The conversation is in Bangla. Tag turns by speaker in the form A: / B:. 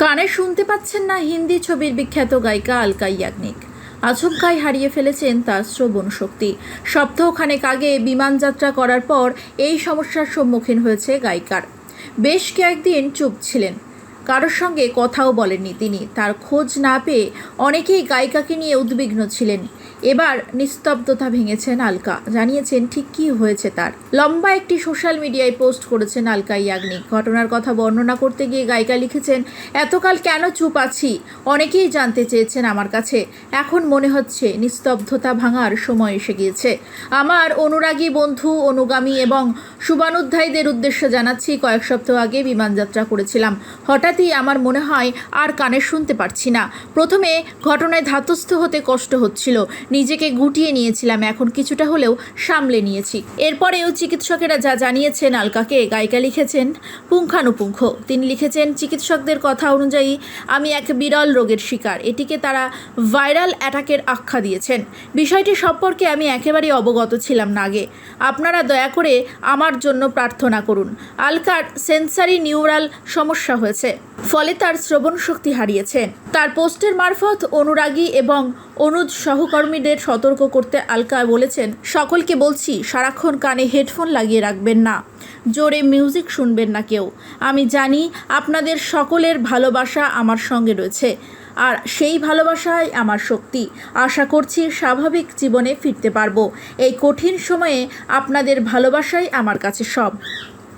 A: কানে শুনতে পাচ্ছেন না হিন্দি ছবির বিখ্যাত গায়িকা আলকা ইয়াগনিক আচমকাই হারিয়ে ফেলেছেন তার শ্রবণ শক্তি। সপ্তাহখানেক আগে বিমান যাত্রা করার পর এই সমস্যার সম্মুখীন হয়েছে গায়িকার। বেশ কয়েকদিন চুপ ছিলেন, কারোর সঙ্গে কথাও বলেননি তিনি। তার খোঁজ না পেয়ে অনেকেই গায়িকাকে নিয়ে উদ্বিগ্ন ছিলেন। এবার নিস্তব্ধতা ভেঙেছেন আলকা, জানিয়েছেন ঠিক কী হয়েছে তার। লম্বা একটি সোশ্যাল মিডিয়ায় পোস্ট করেছেন আলকা ইয়াগনিক। ঘটনার কথা বর্ণনা করতে গিয়ে গায়িকা লিখেছেন, এতকাল কেন চুপ আছি অনেকেই জানতে চেয়েছেন আমার কাছে। এখন মনে হচ্ছে নিস্তব্ধতা ভাঙার সময় এসে গিয়েছে। আমার অনুরাগী বন্ধু, অনুগামী এবং শুভানুধ্যায়ীদের উদ্দেশ্যে জানাচ্ছি, কয়েক সপ্তাহ আগে বিমান যাত্রা করেছিলাম। হঠাৎই আমার মনে হয় আর কানে শুনতে পারছি না। প্রথমে ঘটনায় ধাতস্থ হতে কষ্ট হচ্ছিল, নিজেকে গুটিয়ে নিয়েছিলাম, এখন কিছুটা হলেও সামলে নিয়েছি। এরপরেও চিকিৎসকেরা যা জানিয়েছেন আলকাকে, গায়িকা লিখেছেন পুঙ্খানুপুঙ্খ। তিনি লিখেছেন, চিকিৎসকদের কথা অনুযায়ী আমি এক বিরল রোগের শিকার। এটিকে তারা ভাইরাল অ্যাটাকের আখ্যা দিয়েছেন। বিষয়টি সম্পর্কে আমি একেবারেই অবগত ছিলাম না আগে। আপনারা দয়া করে আমার জন্য প্রার্থনা করুন। আলকার সেন্সারি নিউরাল সমস্যা হয়েছে, ফলে তার শ্রবণ শক্তি হারিয়েছেন। তার পোস্টের মারফত অনুরাগী এবং অনুজ সহকর্মীদের সতর্ক করতে আলকা বলেছেন, সকলকে বলছি সারাক্ষণ কানে হেডফোন লাগিয়ে রাখবেন না, জোরে মিউজিক শুনবেন না কেউ। আমি জানি আপনাদের সকলের ভালোবাসা আমার সঙ্গে রয়েছে, আর সেই ভালোবাসাই আমার শক্তি। আশা করছি স্বাভাবিক জীবনে ফিরতে পারবো। এই কঠিন সময়ে আপনাদের ভালোবাসাই আমার কাছে সব।